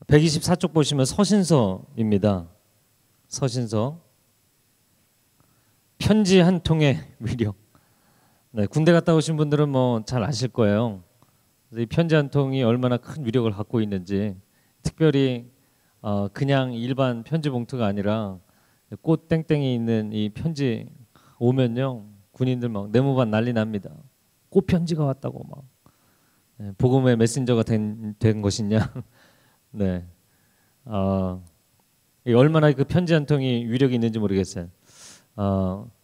124쪽 보시면 서신서입니다. 서신서. 편지 한 통의 위력. 네, 군대 갔다 오신 분들은 뭐 잘 아실 거예요. 이 편지 한 통이 얼마나 큰 위력을 갖고 있는지. 특별히 그냥 일반 편지 봉투가 아니라 꽃 땡땡이 있는 이 편지 오면요, 군인들 막 네모반 난리 납니다. 꽃 편지가 왔다고 막. 네, 복음의 메신저가 된 것이냐. 네, 얼마나 그 편지 한 통이 위력이 있는지 모르겠어요.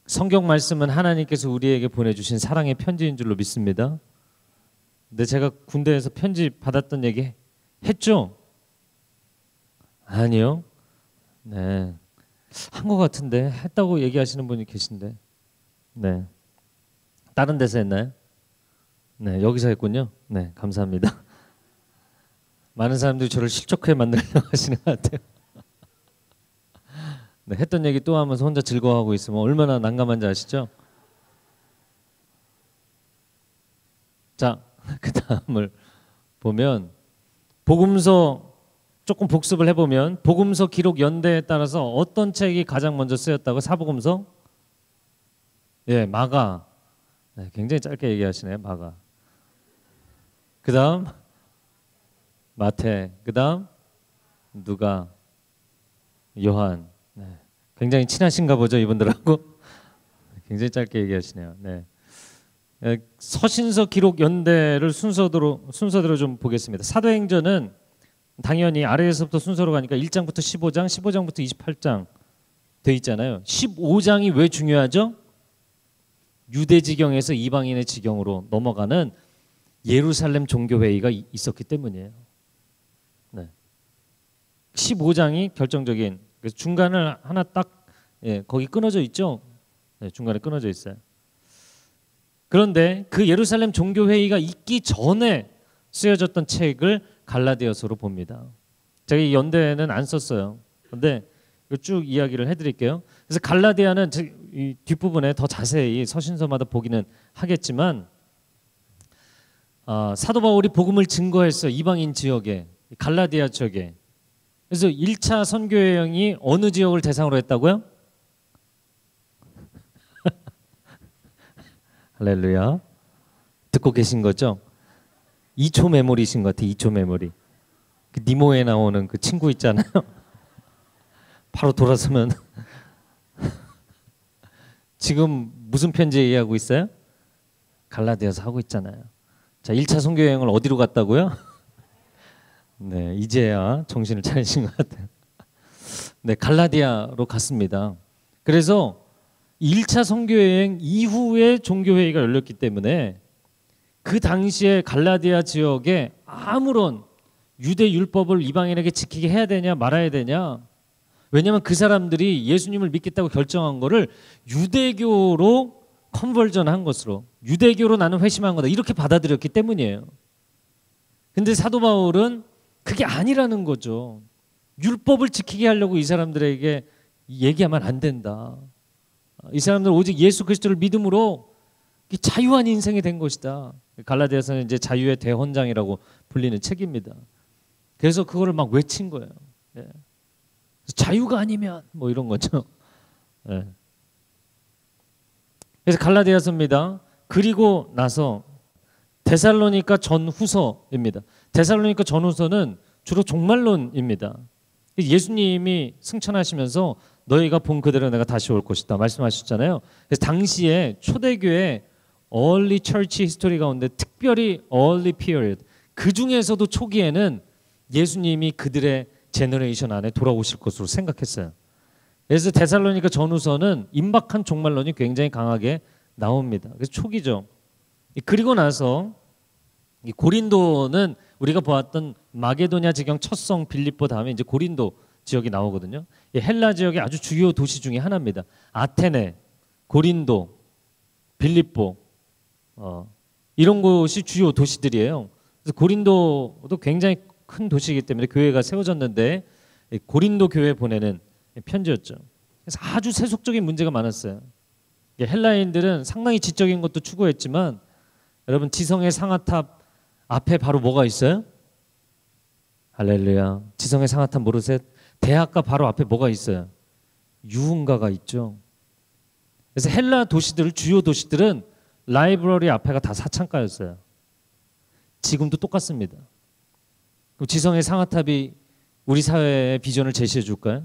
성경 말씀은 하나님께서 우리에게 보내주신 사랑의 편지인 줄로 믿습니다. 근데 제가 군대에서 편지 받았던 얘기 했죠? 아니요. 네, 한 것 같은데 했다고 얘기하시는 분이 계신데, 네, 다른 데서 했나요? 네, 여기서 했군요. 네, 감사합니다. 많은 사람들이 저를 실족해 만들려고 하시는 것 같아요. 네, 했던 얘기 또 하면서 혼자 즐거워하고 있으면 얼마나 난감한지 아시죠? 자, 그 다음을 보면 복음서 조금 복습을 해보면 복음서 기록 연대에 따라서 어떤 책이 가장 먼저 쓰였다고? 사복음서? 예, 마가. 네, 굉장히 짧게 얘기하시네요. 마가. 그 다음 마태. 그 다음 누가, 요한. 네, 굉장히 친하신가 보죠, 이분들하고. 굉장히 짧게 얘기하시네요. 네. 서신서 기록 연대를 순서대로 좀 보겠습니다. 사도행전은 당연히 아래에서부터 순서로 가니까 1장부터 15장, 15장부터 28장 돼 있잖아요. 15장이 왜 중요하죠? 유대 지경에서 이방인의 지경으로 넘어가는 예루살렘 종교회의가 있었기 때문이에요. 네. 15장이 결정적인. 그래서 중간을 하나 딱, 거기 끊어져 있죠. 네, 중간에 끊어져 있어요. 그런데 그 예루살렘 종교회의가 있기 전에 쓰여졌던 책을 갈라디아서로 봅니다. 제가 이 연대는 안 썼어요. 그런데 쭉 이야기를 해드릴게요. 그래서 갈라디아는 이 뒷부분에 더 자세히 서신서마다 보기는 하겠지만, 사도 바울이 복음을 증거했어요. 이방인 지역에, 갈라디아 지역에. 그래서 1차 선교 여행이 어느 지역을 대상으로 했다고요? 할렐루야. 듣고 계신 거죠? 2초 메모리신 것 같아요. 2초 메모리. 그 니모에 나오는 그 친구 있잖아요. 바로 돌아서면 지금 무슨 편지 얘기하고 있어요? 갈라디아서 하고 있잖아요. 자, 1차 선교 여행을 어디로 갔다고요? 네, 이제야 정신을 차리신 것 같아요. 네, 갈라디아로 갔습니다. 그래서 1차 선교 여행 이후에 종교회의가 열렸기 때문에 그 당시에 갈라디아 지역에 아무런 유대 율법을 이방인에게 지키게 해야 되냐 말아야 되냐. 왜냐하면 그 사람들이 예수님을 믿겠다고 결정한 거를 유대교로 컨버전한 것으로, 유대교로 나는 회심한 거다 이렇게 받아들였기 때문이에요. 근데 사도 바울은 그게 아니라는 거죠. 율법을 지키게 하려고 이 사람들에게 얘기하면 안 된다. 이 사람들은 오직 예수 그리스도를 믿음으로 자유한 인생이 된 것이다. 갈라디아서는 이제 자유의 대헌장이라고 불리는 책입니다. 그래서 그거를 막 외친 거예요. 예. 자유가 아니면 뭐 이런 거죠. 예. 그래서 갈라디아서입니다. 그리고 나서 데살로니가 전후서입니다. 데살로니가 전후서는 주로 종말론입니다. 예수님이 승천하시면서 너희가 본 그대로 내가 다시 올 것이다 말씀하셨잖아요. 그래서 당시에 초대교회 early church history 가운데 특별히 early period, 그 중에서도 초기에는 예수님이 그들의 제너레이션 안에 돌아오실 것으로 생각했어요. 그래서 데살로니가 전후서는 임박한 종말론이 굉장히 강하게 나옵니다. 그래서 초기죠. 그리고 나서 이 고린도는 우리가 보았던 마게도냐 지경 첫 성 빌립보 다음에 이제 고린도 지역이 나오거든요. 이 헬라 지역의 아주 주요 도시 중에 하나입니다. 아테네, 고린도, 빌립보 이런 곳이 주요 도시들이에요. 그래서 고린도도 굉장히 큰 도시이기 때문에 교회가 세워졌는데 고린도 교회에 보내는 편지였죠. 그래서 아주 세속적인 문제가 많았어요. 헬라인들은 상당히 지적인 것도 추구했지만 여러분 지성의 상아탑 앞에 바로 뭐가 있어요? 할렐루야. 지성의 상하탄 모르셋 대학가 바로 앞에 뭐가 있어요? 유흥가가 있죠. 그래서 헬라 도시들, 주요 도시들은 라이브러리 앞에가 다 사창가였어요. 지금도 똑같습니다. 그럼 지성의 상하탑이 우리 사회의 비전을 제시해 줄까요?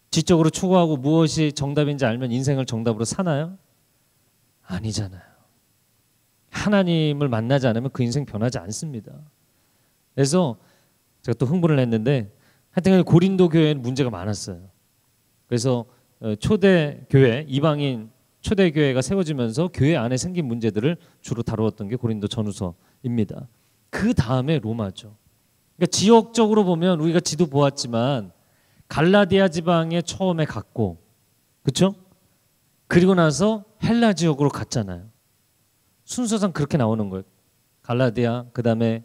지적으로 추구하고 무엇이 정답인지 알면 인생을 정답으로 사나요? 아니잖아요. 하나님을 만나지 않으면 그 인생 변하지 않습니다. 그래서 제가 또 흥분을 했는데 하여튼 고린도 교회에는 문제가 많았어요. 그래서 초대 교회, 이방인 초대 교회가 세워지면서 교회 안에 생긴 문제들을 주로 다루었던 게 고린도 전후서입니다. 그 다음에 로마죠. 그러니까 지역적으로 보면 우리가 지도 보았지만 갈라디아 지방에 처음에 갔고, 그렇죠? 그리고 나서 헬라 지역으로 갔잖아요. 순서상 그렇게 나오는 거예요. 갈라디아, 그 다음에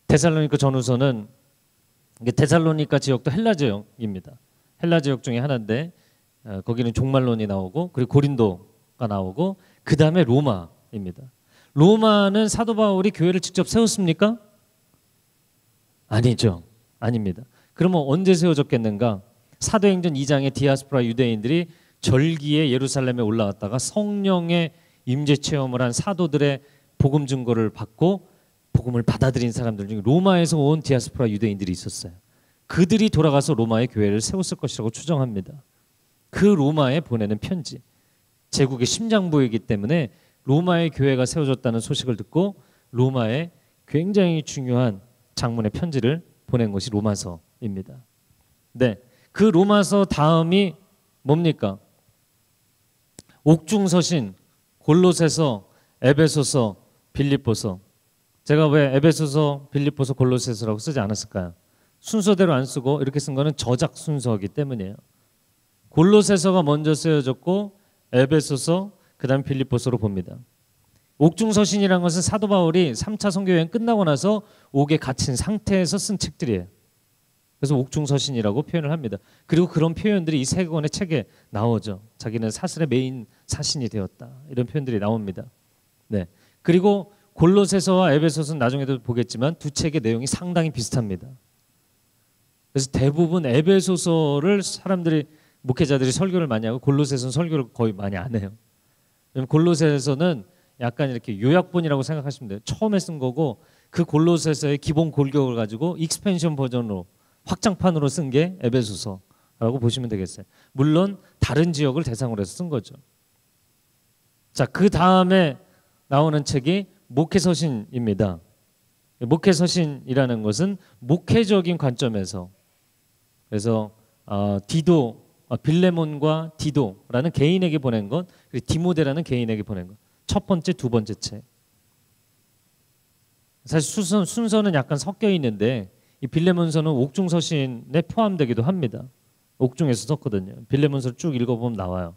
데살로니가 전후서는 데살로니가 지역도 헬라 지역입니다. 헬라 지역 중에 하나인데 거기는 종말론이 나오고, 그리고 고린도가 나오고, 그 다음에 로마입니다. 로마는 사도 바울이 교회를 직접 세웠습니까? 아니죠. 아닙니다. 그러면 언제 세워졌겠는가? 사도행전 2장에 디아스포라 유대인들이 절기에 예루살렘에 올라왔다가 성령의 임재 체험을 한 사도들의 복음 증거를 받고 복음을 받아들인 사람들 중에 로마에서 온 디아스포라 유대인들이 있었어요. 그들이 돌아가서 로마의 교회를 세웠을 것이라고 추정합니다. 그 로마에 보내는 편지, 제국의 심장부이기 때문에 로마의 교회가 세워졌다는 소식을 듣고 로마에 굉장히 중요한 장문의 편지를 보낸 것이 로마서입니다. 네, 그 로마서 다음이 뭡니까? 옥중서신, 골로새서, 에베소서, 빌립보서. 제가 왜 에베소서, 빌립보서, 골로새서라고 쓰지 않았을까요? 순서대로 안 쓰고 이렇게 쓴 거는 저작 순서이기 때문이에요. 골로새서가 먼저 쓰여졌고 에베소서, 그 다음 빌립보서로 봅니다. 옥중서신이라는 것은 사도 바울이 3차 선교여행 끝나고 나서 옥에 갇힌 상태에서 쓴 책들이에요. 그래서 옥중서신이라고 표현을 합니다. 그리고 그런 표현들이 이 세 권의 책에 나오죠. 자기는 사슬의 메인 사신이 되었다, 이런 표현들이 나옵니다. 네. 그리고 골로새서와 에베소서는 나중에도 보겠지만 두 책의 내용이 상당히 비슷합니다. 그래서 대부분 에베소서를 사람들이, 목회자들이 설교를 많이 하고 골로새서는 설교를 거의 많이 안 해요. 왜냐면 골로새서는 약간 이렇게 요약본이라고 생각하시면 돼요. 처음에 쓴 거고, 그 골로새서의 기본 골격을 가지고 익스펜션 버전으로, 확장판으로 쓴 게 에베소서라고 보시면 되겠어요. 물론 다른 지역을 대상으로 해서 쓴 거죠. 자, 그 다음에 나오는 책이 목회서신입니다. 목회서신이라는 것은 목회적인 관점에서, 그래서 빌레몬과 디도라는 개인에게 보낸 것, 그리고 디모데라는 개인에게 보낸 것, 첫 번째, 두 번째 책. 사실 순서는 약간 섞여 있는데 이 빌레몬서는 옥중서신에 포함되기도 합니다. 옥중에서 썼거든요. 빌레몬서를 쭉 읽어보면 나와요.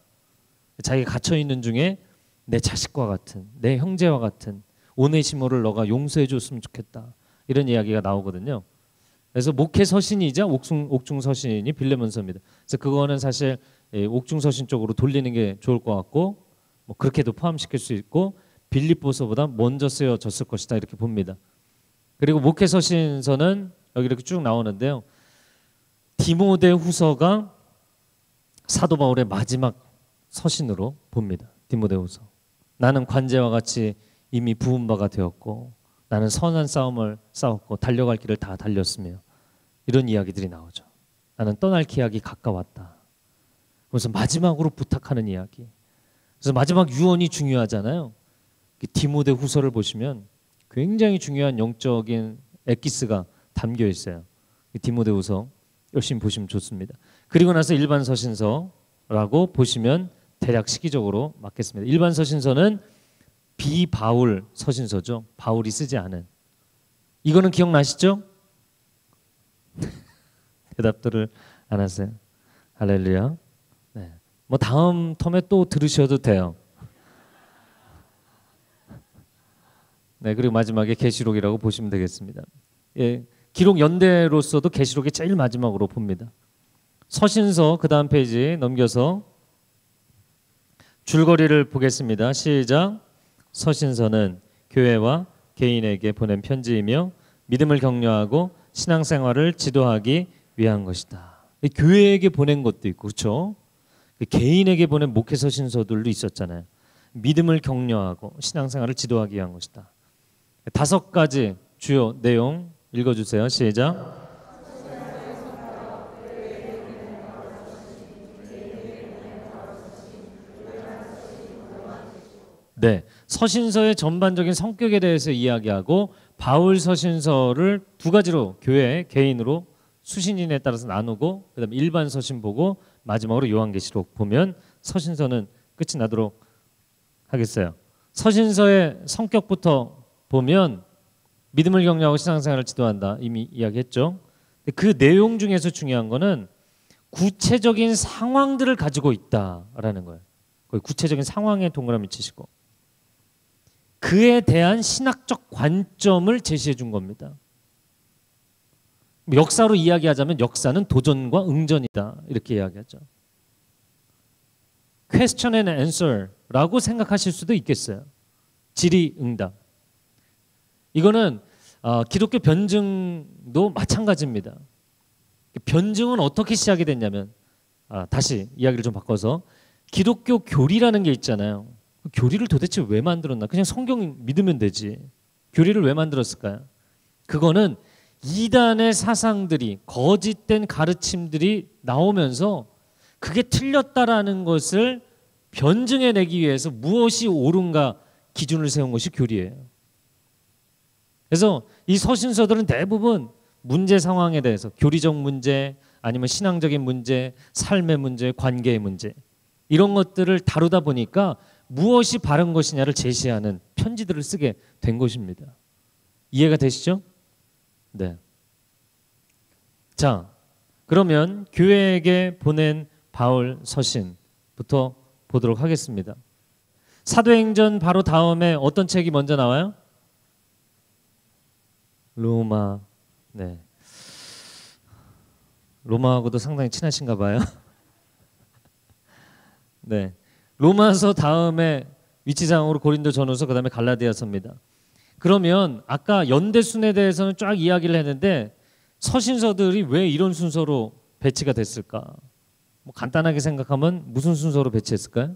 자기가 갇혀 있는 중에 내 자식과 같은, 내 형제와 같은 오네시모를 너가 용서해 줬으면 좋겠다, 이런 이야기가 나오거든요. 그래서 목회서신이자 옥중서신이 빌레몬서입니다. 그래서 그거는 사실 옥중서신 쪽으로 돌리는 게 좋을 것 같고, 뭐 그렇게도 포함시킬 수 있고, 빌립보서보다 먼저 쓰여졌을 것이다, 이렇게 봅니다. 그리고 목회서신서는 여기 이렇게 쭉 나오는데요. 디모데후서가 사도 바울의 마지막 서신으로 봅니다. 디모데후서. 나는 관제와 같이 이미 부은 바가 되었고, 나는 선한 싸움을 싸웠고 달려갈 길을 다 달렸으며, 이런 이야기들이 나오죠. 나는 떠날 기약이 가까웠다. 그래서 마지막으로 부탁하는 이야기. 그래서 마지막 유언이 중요하잖아요. 디모데후서를 보시면 굉장히 중요한 영적인 엑기스가 담겨 있어요. 디모데후서 열심히 보시면 좋습니다. 그리고 나서 일반 서신서라고 보시면 대략 시기적으로 맞겠습니다. 일반 서신서는 비바울 서신서죠. 바울이 쓰지 않은. 이거는 기억나시죠? 대답들을 안 하세요. 할렐루야. 네. 뭐 다음 텀에 또 들으셔도 돼요. 네, 그리고 마지막에 계시록이라고 보시면 되겠습니다. 예, 기록 연대로서도 계시록이 제일 마지막으로 봅니다. 서신서 그 다음 페이지 넘겨서 줄거리를 보겠습니다. 시작. 서신서는 교회와 개인에게 보낸 편지이며 믿음을 격려하고 신앙생활을 지도하기 위한 것이다. 교회에게 보낸 것도 있고, 그렇죠? 개인에게 보낸 목회서 신서들도 있었잖아요. 믿음을 격려하고 신앙생활을 지도하기 위한 것이다. 5가지 주요 내용 읽어주세요. 시작. 네, 서신서의 전반적인 성격에 대해서 이야기하고 바울 서신서를 2가지로 교회 개인으로 수신인에 따라서 나누고 그다음에 일반 서신 보고 마지막으로 요한계시록 보면 서신서는 끝이 나도록 하겠어요. 서신서의 성격부터 보면 믿음을 격려하고 신앙생활을 지도한다. 이미 이야기했죠. 그 내용 중에서 중요한 거는 구체적인 상황들을 가지고 있다라는 거예요. 거의 구체적인 상황에 동그라미 치시고 그에 대한 신학적 관점을 제시해 준 겁니다. 역사로 이야기하자면 역사는 도전과 응전이다. 이렇게 이야기하죠. Question and answer라고 생각하실 수도 있겠어요. 질의응답. 이거는 기독교 변증도 마찬가지입니다. 변증은 어떻게 시작이 됐냐면 다시 이야기를 좀 바꿔서 기독교 교리라는 게 있잖아요. 교리를 도대체 왜 만들었나? 그냥 성경 믿으면 되지. 교리를 왜 만들었을까요? 그거는 이단의 사상들이 거짓된 가르침들이 나오면서 그게 틀렸다라는 것을 변증해내기 위해서 무엇이 옳은가 기준을 세운 것이 교리예요. 그래서 이 서신서들은 대부분 문제 상황에 대해서 교리적 문제 아니면 신앙적인 문제, 삶의 문제, 관계의 문제 이런 것들을 다루다 보니까 무엇이 바른 것이냐를 제시하는 편지들을 쓰게 된 것입니다. 이해가 되시죠? 네. 자, 그러면 교회에게 보낸 바울 서신부터 보도록 하겠습니다. 사도행전 바로 다음에 어떤 책이 먼저 나와요? 로마. 네. 로마하고도 상당히 친하신가 봐요. 네. 로마서 다음에 위치상으로 고린도전후서 그다음에 갈라디아서입니다. 그러면 아까 연대순에 대해서는 쫙 이야기를 했는데 서신서들이 왜 이런 순서로 배치가 됐을까? 뭐 간단하게 생각하면 무슨 순서로 배치했을까요?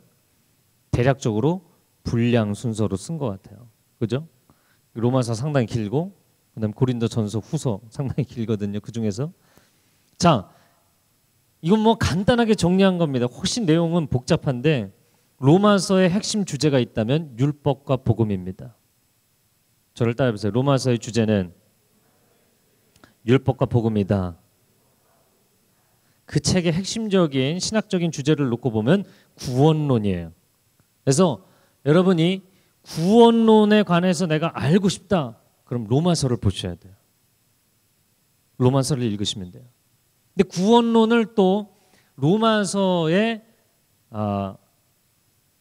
대략적으로 분량 순서로 쓴 것 같아요. 그죠? 로마서 상당히 길고 그다음에 고린도전서 후서 상당히 길거든요. 그 중에서 자, 이건 뭐 간단하게 정리한 겁니다. 훨씬 내용은 복잡한데 로마서의 핵심 주제가 있다면 율법과 복음입니다. 저를 따라해보세요. 로마서의 주제는 율법과 복음이다. 그 책의 핵심적인 신학적인 주제를 놓고 보면 구원론이에요. 그래서 여러분이 구원론에 관해서 내가 알고 싶다. 그럼 로마서를 보셔야 돼요. 로마서를 읽으시면 돼요. 근데 구원론을 또 로마서의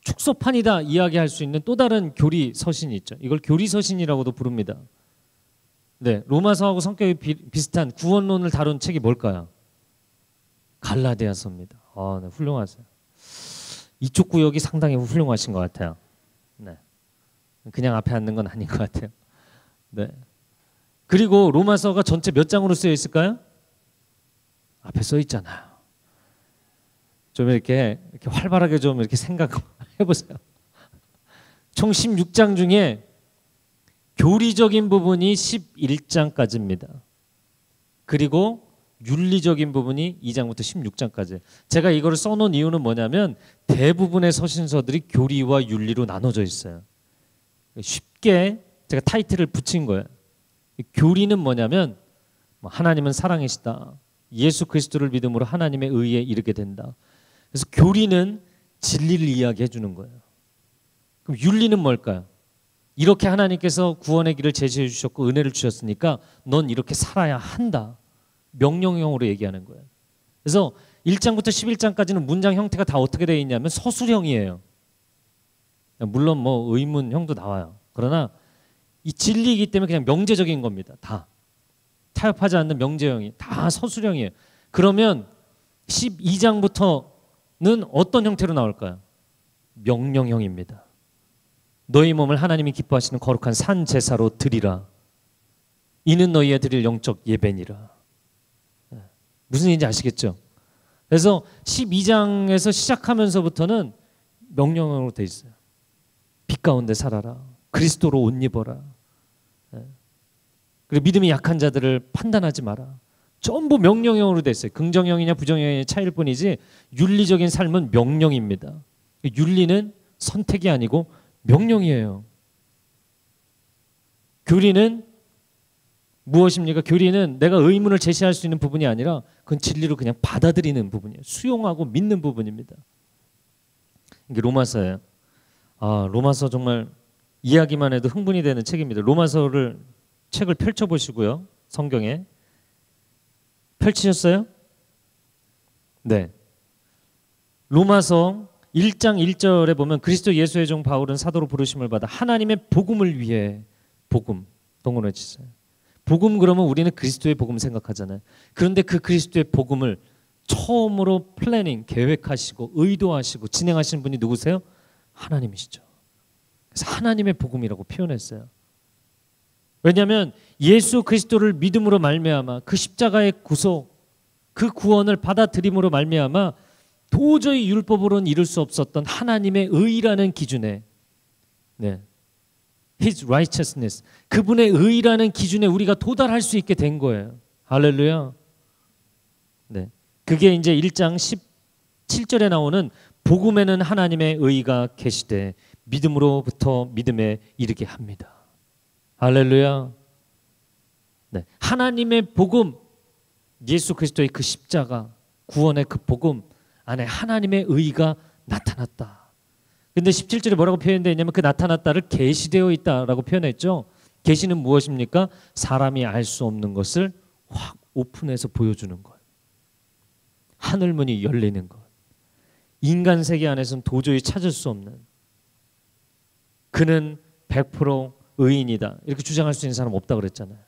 축소판이다 이야기할 수 있는 또 다른 교리 서신이 있죠. 이걸 교리 서신이라고도 부릅니다. 네, 로마서하고 성격이 비슷한 구원론을 다룬 책이 뭘까요? 갈라디아서입니다. 네, 훌륭하세요. 이쪽 구역이 상당히 훌륭하신 것 같아요. 네, 그냥 앞에 앉는 건 아닌 것 같아요. 네. 그리고 로마서가 전체 몇 장으로 쓰여 있을까요? 앞에 써 있잖아요. 좀 이렇게 활발하게 좀 이렇게 생각해보세요. 총 16장 중에 교리적인 부분이 11장까지입니다. 그리고 윤리적인 부분이 2장부터 16장까지. 제가 이거를 써놓은 이유는 뭐냐면 대부분의 서신서들이 교리와 윤리로 나눠져 있어요. 쉽게 제가 타이틀을 붙인 거예요. 교리는 뭐냐면 하나님은 사랑이시다. 예수 그리스도를 믿음으로 하나님의 의에 이르게 된다. 그래서 교리는 진리를 이야기해 주는 거예요. 그럼 윤리는 뭘까요? 이렇게 하나님께서 구원의 길을 제시해 주셨고 은혜를 주셨으니까 넌 이렇게 살아야 한다. 명령형으로 얘기하는 거예요. 그래서 1장부터 11장까지는 문장 형태가 다 어떻게 되어 있냐면 서술형이에요. 물론 뭐 의문형도 나와요. 그러나 이 진리이기 때문에 그냥 명제적인 겁니다. 다. 타협하지 않는 명제형이 다 서술형이에요. 그러면 12장부터는 어떤 형태로 나올까요? 명령형입니다. 너희 몸을 하나님이 기뻐하시는 거룩한 산 제사로 드리라. 이는 너희에 드릴 영적 예배니라. 무슨 얘기인지 아시겠죠? 그래서 12장에서 시작하면서부터는 명령어로 돼 있어요. 빛 가운데 살아라. 그리스도로 옷 입어라. 그리고 믿음이 약한 자들을 판단하지 마라. 전부 명령형으로 돼 있어요. 긍정형이냐 부정형이냐 차이일 뿐이지 윤리적인 삶은 명령입니다. 윤리는 선택이 아니고 명령이에요. 교리는 무엇입니까? 교리는 내가 의문을 제시할 수 있는 부분이 아니라 그건 진리로 그냥 받아들이는 부분이에요. 수용하고 믿는 부분입니다. 이게 로마서예요. 로마서 정말 이야기만 해도 흥분이 되는 책입니다. 로마서를 책을 펼쳐보시고요. 성경에. 펼치셨어요? 네. 로마서 1장 1절에 보면 그리스도 예수의 종 바울은 사도로 부르심을 받아 하나님의 복음을 위해 복음 동원해 주세요. 복음 그러면 우리는 그리스도의 복음 생각하잖아요. 그런데 그 그리스도의 복음을 처음으로 플래닝, 계획하시고 의도하시고 진행하시는 분이 누구세요? 하나님이시죠. 그래서 하나님의 복음이라고 표현했어요. 왜냐하면 예수 그리스도를 믿음으로 말미암아 그 십자가의 구속, 그 구원을 받아들임으로 말미암아 도저히 율법으로는 이룰 수 없었던 하나님의 의라는 기준에 His righteousness, 그분의 의라는 기준에 우리가 도달할 수 있게 된 거예요. 할렐루야. 네, 그게 이제 1장 17절에 나오는 복음에는 하나님의 의가 계시되 믿음으로부터 믿음에 이르게 합니다. 할렐루야. 네, 하나님의 복음, 예수 그리스도의 그 십자가, 구원의 그 복음 안에 하나님의 의가 나타났다. 근데 17절에 뭐라고 표현되어 있냐면 그 나타났다를 계시되어 있다라고 표현했죠. 계시는 무엇입니까? 사람이 알 수 없는 것을 확 오픈해서 보여주는 것. 하늘문이 열리는 것. 인간 세계 안에서는 도저히 찾을 수 없는. 그는 100% 의인이다. 이렇게 주장할 수 있는 사람 없다 그랬잖아요.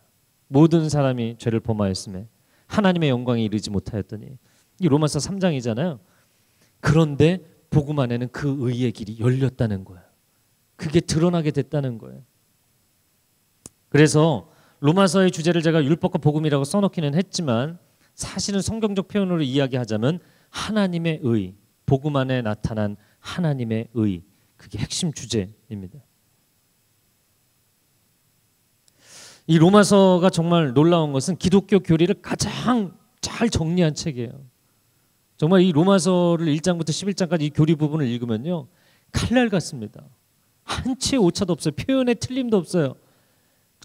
모든 사람이 죄를 범하였음에 하나님의 영광에 이르지 못하였더니. 이 로마서 3장이잖아요. 그런데 복음 안에는 그 의의 길이 열렸다는 거예요. 그게 드러나게 됐다는 거예요. 그래서 로마서의 주제를 제가 율법과 복음이라고 써놓기는 했지만 사실은 성경적 표현으로 이야기하자면 하나님의 의, 복음 안에 나타난 하나님의 의, 그게 핵심 주제입니다. 이 로마서가 정말 놀라운 것은 기독교 교리를 가장 잘 정리한 책이에요. 정말 이 로마서를 1장부터 11장까지 이 교리 부분을 읽으면요, 칼날 같습니다. 한치의 오차도 없어요. 표현의 틀림도 없어요.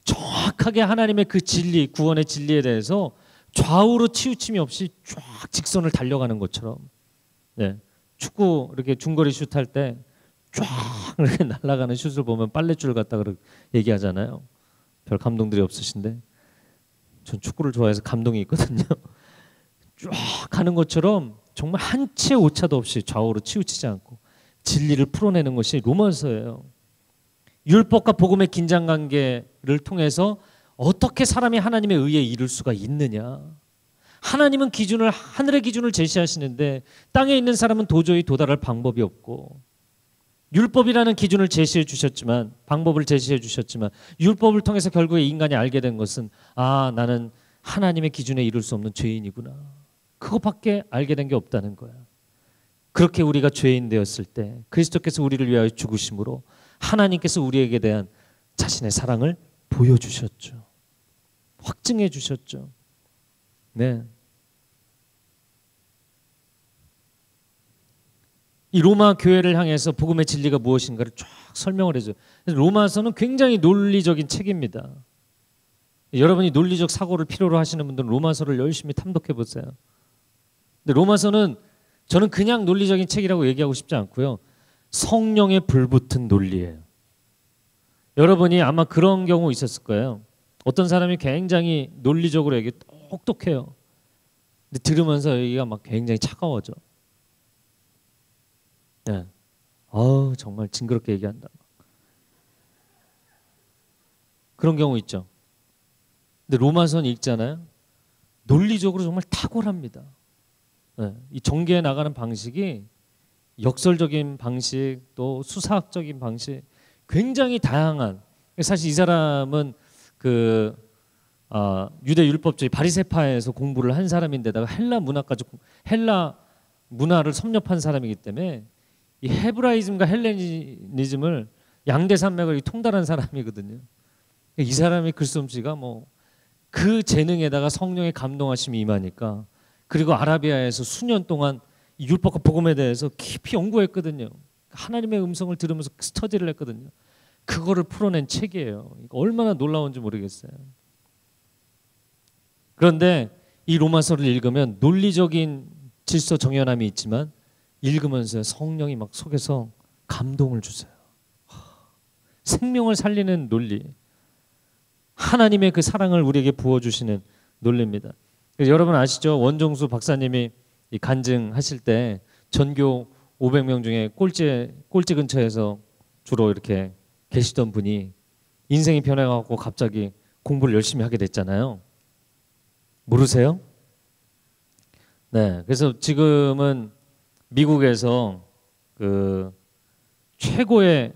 정확하게 하나님의 그 진리, 구원의 진리에 대해서 좌우로 치우침이 없이 쫙 직선을 달려가는 것처럼. 네. 축구 이렇게 중거리 슛할 때 쫙 이렇게 날아가는 슛을 보면 빨랫줄 같다 그렇게 얘기하잖아요. 별 감동들이 없으신데 전 축구를 좋아해서 감동이 있거든요. 쫙 가는 것처럼 정말 한치의 오차도 없이 좌우로 치우치지 않고 진리를 풀어내는 것이 로마서예요. 율법과 복음의 긴장관계를 통해서 어떻게 사람이 하나님의 의에 이를 수가 있느냐. 하나님은 기준을, 하늘의 기준을 제시하시는데 땅에 있는 사람은 도저히 도달할 방법이 없고, 율법이라는 기준을 제시해 주셨지만, 방법을 제시해 주셨지만 율법을 통해서 결국에 인간이 알게 된 것은 나는 하나님의 기준에 이룰 수 없는 죄인이구나. 그것밖에 알게 된 게 없다는 거야. 그렇게 우리가 죄인 되었을 때 그리스도께서 우리를 위하여 죽으심으로 하나님께서 우리에게 대한 자신의 사랑을 보여주셨죠. 확증해 주셨죠. 네. 이 로마 교회를 향해서 복음의 진리가 무엇인가를 쫙 설명을 해줘요. 로마서는 굉장히 논리적인 책입니다. 여러분이 논리적 사고를 필요로 하시는 분들은 로마서를 열심히 탐독해 보세요. 근데 로마서는 저는 그냥 논리적인 책이라고 얘기하고 싶지 않고요. 성령에 불붙은 논리예요. 여러분이 아마 그런 경우 있었을 거예요. 어떤 사람이 굉장히 논리적으로 얘기 똑똑해요. 근데 들으면서 여기가 막 굉장히 차가워져. 네. 정말 징그럽게 얘기한다. 그런 경우 있죠. 근데 로마서는 읽잖아요. 논리적으로 정말 탁월합니다. 네. 이 전개해 나가는 방식이 역설적인 방식, 또 수사학적인 방식, 굉장히 다양한. 사실 이 사람은 그 유대 율법주의 바리새파에서 공부를 한 사람인데다가 헬라 문화를 섭렵한 사람이기 때문에 이 헤브라이즘과 헬레니즘을 양대 산맥을 통달한 사람이거든요. 이 사람의 글솜씨가 뭐 그 재능에다가 성령의 감동하심이 임하니까, 그리고 아라비아에서 수년 동안 이 율법과 복음에 대해서 깊이 연구했거든요. 하나님의 음성을 들으면서 스터디를 했거든요. 그거를 풀어낸 책이에요. 얼마나 놀라운지 모르겠어요. 그런데 이 로마서를 읽으면 논리적인 질서 정연함이 있지만 읽으면서 성령이 막 속에서 감동을 주세요. 생명을 살리는 논리, 하나님의 그 사랑을 우리에게 부어주시는 논리입니다. 여러분 아시죠? 원정수 박사님이 이 간증하실 때 전교 500명 중에 꼴찌 근처에서 주로 이렇게 계시던 분이 인생이 변해갖고 갑자기 공부를 열심히 하게 됐잖아요. 모르세요? 네, 그래서 지금은 미국에서 그 최고의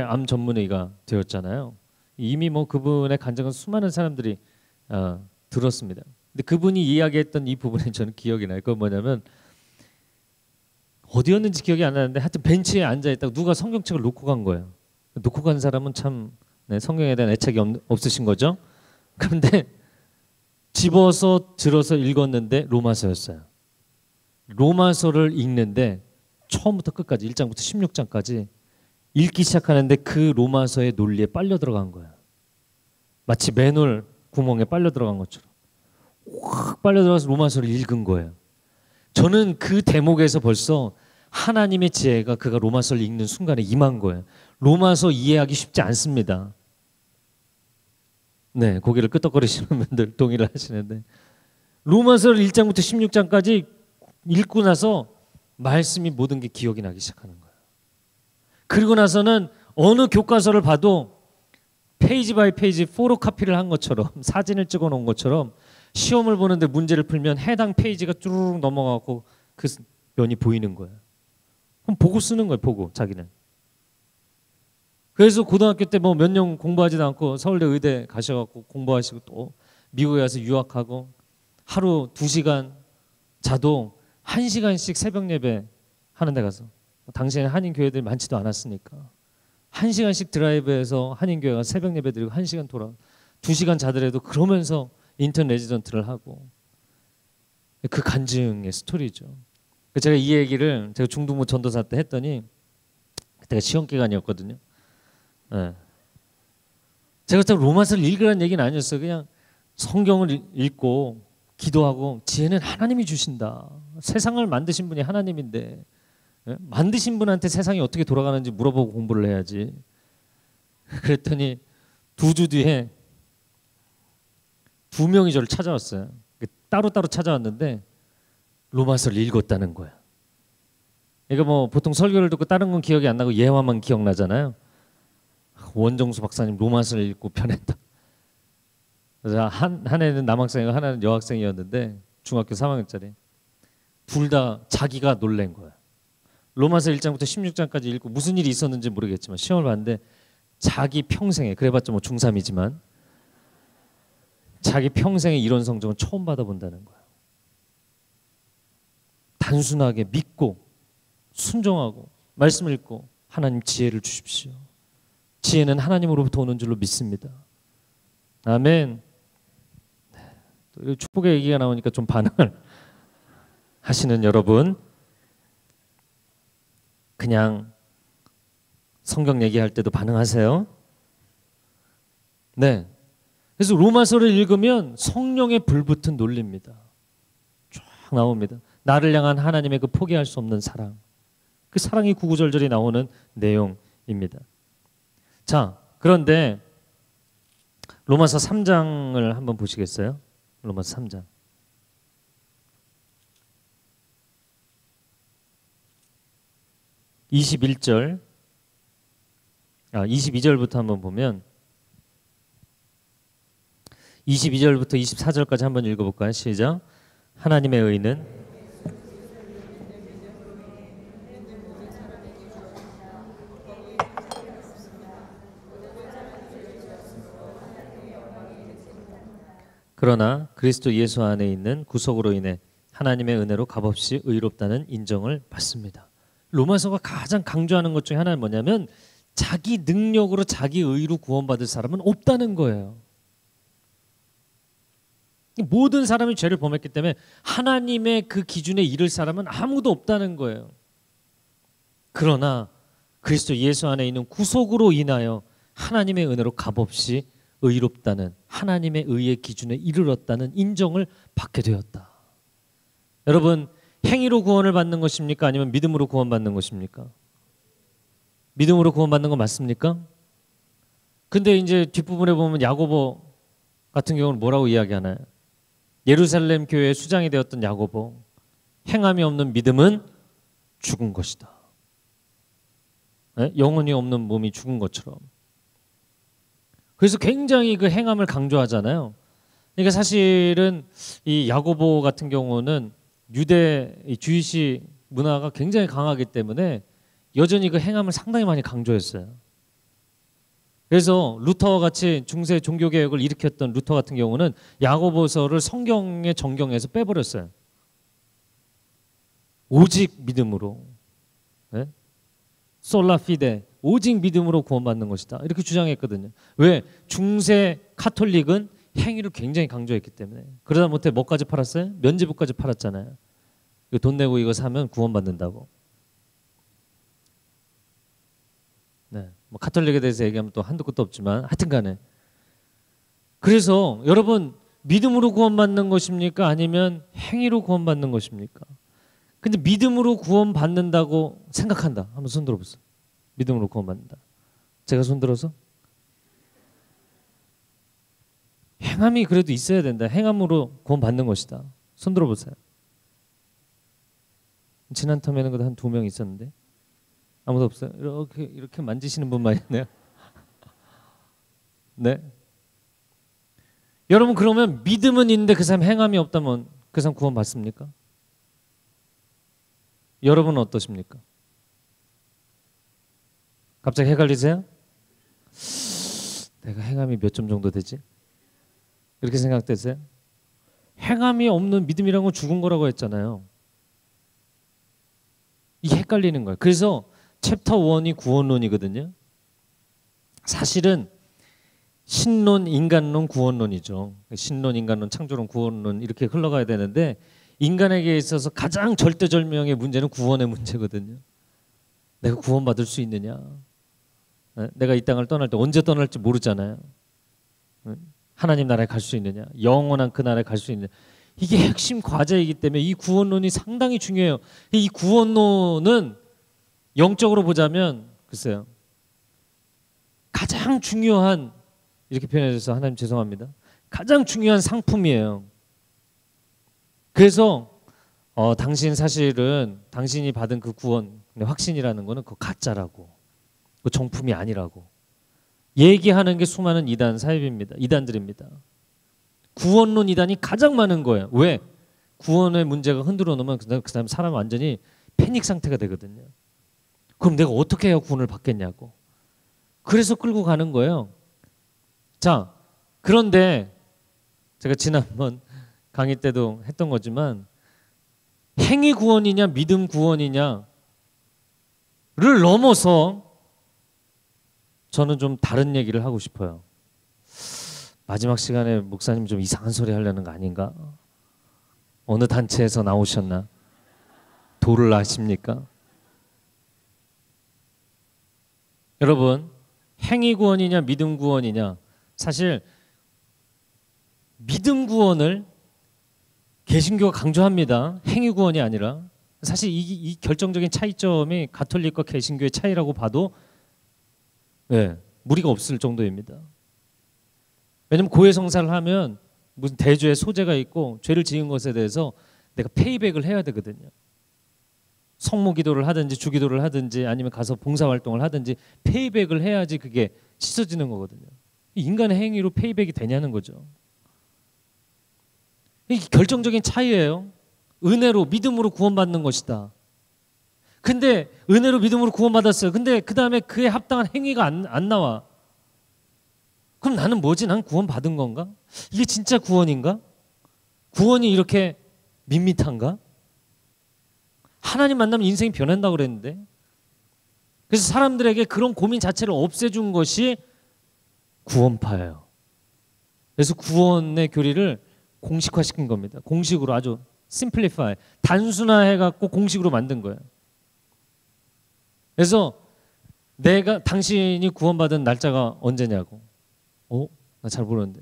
암 전문의가 되었잖아요. 이미 뭐 그분의 간증은 수많은 사람들이 들었습니다. 근데 그분이 이야기했던 이 부분에 저는 기억이 나요. 그건 뭐냐면 어디였는지 기억이 안 나는데 하여튼 벤치에 앉아 있다가 누가 성경책을 놓고 간 거예요. 놓고 간 사람은 참 성경에 대한 애착이 없으신 거죠. 그런데 집어서 들어서 읽었는데 로마서였어요. 로마서를 읽는데 처음부터 끝까지 1장부터 16장까지 읽기 시작하는데 그 로마서의 논리에 빨려 들어간 거예요. 마치 맨홀 구멍에 빨려 들어간 것처럼 확 빨려 들어가서 로마서를 읽은 거예요. 저는 그 대목에서 벌써 하나님의 지혜가 그가 로마서를 읽는 순간에 임한 거예요. 로마서 이해하기 쉽지 않습니다. 네, 고개를 끄덕거리시는 분들 동의를 하시는데 로마서를 1장부터 16장까지 읽고 나서 말씀이 모든 게 기억이 나기 시작하는 거예요. 그리고 나서는 어느 교과서를 봐도 페이지 바이 페이지 포토카피를 한 것처럼 사진을 찍어 놓은 것처럼 시험을 보는데 문제를 풀면 해당 페이지가 쭈르륵 넘어가고 그 면이 보이는 거예요. 그럼 보고 쓰는 거예요. 보고 자기는. 그래서 고등학교 때 뭐 몇 년 공부하지도 않고 서울대 의대 가셔갖고 공부하시고 또 미국에 가서 유학하고 하루 2시간 자도 1시간씩 새벽 예배 하는 데 가서, 당시에는 한인 교회들이 많지도 않았으니까 1시간씩 드라이브해서 한인 교회가 새벽 예배 드리고 1시간 돌아 2시간 자더라도 그러면서 인턴 레지던트를 하고, 그 간증의 스토리죠. 제가 이 얘기를 제가 중등부 전도사 때 했더니 그때가 시험 기간이었거든요. 네. 제가 또 로마서를 읽으라는 얘기는 아니었어요. 그냥 성경을 읽고 기도하고 지혜는 하나님이 주신다. 세상을 만드신 분이 하나님인데 만드신 분한테 세상이 어떻게 돌아가는지 물어보고 공부를 해야지. 그랬더니 2주 뒤에 2명이 저를 찾아왔어요. 따로따로 찾아왔는데 로마서를 읽었다는 거야. 그러니까 뭐 보통 설교를 듣고 다른 건 기억이 안 나고 예화만 기억나잖아요. 원정수 박사님 로마서를 읽고 변했다. 그래서 한 애는 남학생이고 하나는 여학생이었는데 중학교 3학년짜리. 둘 다 자기가 놀란 거야. 로마서 1장부터 16장까지 읽고 무슨 일이 있었는지 모르겠지만 시험을 봤는데 자기 평생에, 그래봤자 뭐 중3이지만 자기 평생에 이런 성적은 처음 받아본다는 거야. 단순하게 믿고 순종하고 말씀을 읽고 하나님 지혜를 주십시오. 지혜는 하나님으로부터 오는 줄로 믿습니다. 아멘. 또 축복의 얘기가 나오니까 좀 반응을 하시는 여러분, 그냥 성경 얘기할 때도 반응하세요. 네. 그래서 로마서를 읽으면 성령의 불붙은 논리입니다. 쫙 나옵니다. 나를 향한 하나님의 그 포기할 수 없는 사랑, 그 사랑이 구구절절히 나오는 내용입니다. 자, 그런데 로마서 3장을 한번 보시겠어요? 로마서 3장. 22절부터 한번 보면 22절부터 24절까지 한번 읽어볼까요? 시작. 하나님의 의는 그러나 그리스도 예수 안에 있는 구속으로 인해 하나님의 은혜로 값없이 의롭다는 인정을 받습니다. 로마서가 가장 강조하는 것 중에 하나는 뭐냐면 자기 능력으로 자기 의로 구원받을 사람은 없다는 거예요. 모든 사람이 죄를 범했기 때문에 하나님의 그 기준에 이를 사람은 아무도 없다는 거예요. 그러나 그리스도 예수 안에 있는 구속으로 인하여 하나님의 은혜로 값없이 의롭다는 하나님의 의의 기준에 이르렀다는 인정을 받게 되었다. 여러분, 행위로 구원을 받는 것입니까? 아니면 믿음으로 구원받는 것입니까? 믿음으로 구원받는 거 맞습니까? 근데 이제 뒷부분에 보면 야고보 같은 경우는 뭐라고 이야기하나요? 예루살렘 교회의 수장이 되었던 야고보, 행함이 없는 믿음은 죽은 것이다. 네? 영혼이 없는 몸이 죽은 것처럼. 그래서 굉장히 그 행함을 강조하잖아요. 그러니까 사실은 이 야고보 같은 경우는 유대 주이시 문화가 굉장히 강하기 때문에 여전히 그 행함을 상당히 많이 강조했어요. 그래서 루터와 같이 중세 종교개혁을 일으켰던 루터 같은 경우는 야고보서를 성경의 정경에서 빼버렸어요. 오직 믿음으로, 네? 솔라 피데, 오직 믿음으로 구원받는 것이다. 이렇게 주장했거든요. 왜? 중세 카톨릭은 행위를 굉장히 강조했기 때문에. 그러다 못해 뭐까지 팔았어요? 면죄부까지 팔았잖아요. 돈 내고 이거 사면 구원받는다고. 네, 뭐 카톨릭에 대해서 얘기하면 또 한도 끝도 없지만 하여튼간에. 그래서 여러분, 믿음으로 구원받는 것입니까? 아니면 행위로 구원받는 것입니까? 근데 믿음으로 구원받는다고 생각한다. 한번 손 들어보세요. 믿음으로 구원받는다. 제가 손 들어서 행함이 그래도 있어야 된다. 행함으로 구원받는 것이다. 손 들어보세요. 지난 텀에는 그래도 한 2명 있었는데 아무도 없어요. 이렇게 만지시는 분만 있네요. 네. 여러분, 그러면 믿음은 있는데 그 사람 행함이 없다면 그 사람 구원받습니까? 여러분은 어떠십니까? 갑자기 헷갈리세요? 내가 행함이 몇 점 정도 되지? 이렇게 생각되세요? 행함이 없는 믿음이란 건 죽은 거라고 했잖아요. 이게 헷갈리는 거예요. 그래서 챕터 1이 구원론이거든요. 사실은 신론, 인간론, 구원론이죠. 신론, 인간론, 창조론, 구원론 이렇게 흘러가야 되는데 인간에게 있어서 가장 절대절명의 문제는 구원의 문제거든요. 내가 구원받을 수 있느냐? 내가 이 땅을 떠날 때 언제 떠날지 모르잖아요. 하나님 나라에 갈 수 있느냐? 영원한 그 나라에 갈 수 있느냐? 이게 핵심 과제이기 때문에 이 구원론이 상당히 중요해요. 이 구원론은 영적으로 보자면 글쎄요, 가장 중요한, 이렇게 표현해서 하나님 죄송합니다, 가장 중요한 상품이에요. 그래서 당신 사실은 당신이 받은 그 구원, 확신이라는 거는 그거 가짜라고, 그 정품이 아니라고 얘기하는 게 수많은 이단 사입입니다. 이단들입니다. 구원론 이단이 가장 많은 거예요. 왜? 구원의 문제가 흔들어 놓으면 그 다음 사람 완전히 패닉 상태가 되거든요. 그럼 내가 어떻게 해야 구원을 받겠냐고. 그래서 끌고 가는 거예요. 자, 그런데 제가 지난번 강의 때도 했던 거지만 행위 구원이냐 믿음 구원이냐를 넘어서 저는 좀 다른 얘기를 하고 싶어요. 마지막 시간에 목사님 좀 이상한 소리 하려는 거 아닌가? 어느 단체에서 나오셨나? 도를 아십니까? 여러분, 행위 구원이냐 믿음 구원이냐, 사실 믿음 구원을 개신교가 강조합니다. 행위 구원이 아니라. 사실 이 결정적인 차이점이 가톨릭과 개신교의 차이라고 봐도 무리가 없을 정도입니다. 왜냐하면 고해성사를 하면 무슨 대죄의 소재가 있고 죄를 지은 것에 대해서 내가 페이백을 해야 되거든요. 성모기도를 하든지 주기도를 하든지 아니면 가서 봉사활동을 하든지 페이백을 해야지 그게 씻어지는 거거든요. 인간의 행위로 페이백이 되냐는 거죠. 이게 결정적인 차이예요. 은혜로 믿음으로 구원받는 것이다. 근데 은혜로 믿음으로 구원받았어요. 근데 그 다음에 그에 합당한 행위가 안 나와. 그럼 나는 뭐지? 난 구원 받은 건가? 이게 진짜 구원인가? 구원이 이렇게 밋밋한가? 하나님 만나면 인생이 변한다고 그랬는데. 그래서 사람들에게 그런 고민 자체를 없애준 것이 구원파예요. 그래서 구원의 교리를 공식화시킨 겁니다. 공식으로 아주 심플리파이, 단순화해갖고 공식으로 만든 거예요. 그래서 당신이 구원받은 날짜가 언제냐고. 나 잘 모르는데.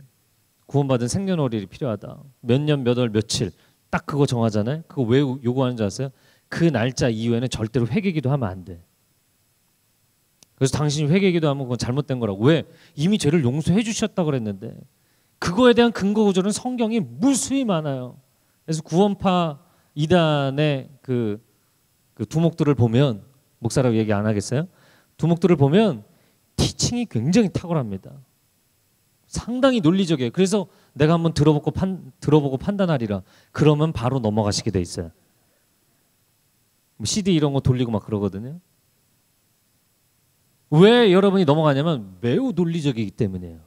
구원받은 생년월일이 필요하다. 몇 년, 몇 월, 며칠. 딱 그거 정하잖아요. 그거 왜 요구하는 줄 아세요? 그 날짜 이후에는 절대로 회개기도 하면 안 돼. 그래서 당신이 회개기도 하면 그건 잘못된 거라고. 왜? 이미 죄를 용서해 주셨다고 그랬는데. 그거에 대한 근거 구절은 성경이 무수히 많아요. 그래서 구원파 이단의 그 두목들을 보면, 목사라고 얘기 안 하겠어요? 두목들을 보면 티칭이 굉장히 탁월합니다. 상당히 논리적이에요. 그래서 내가 한번 들어보고 판단하리라. 그러면 바로 넘어가시게 돼 있어요. CD 이런 거 돌리고 막 그러거든요. 왜 여러분이 넘어가냐면 매우 논리적이기 때문이에요.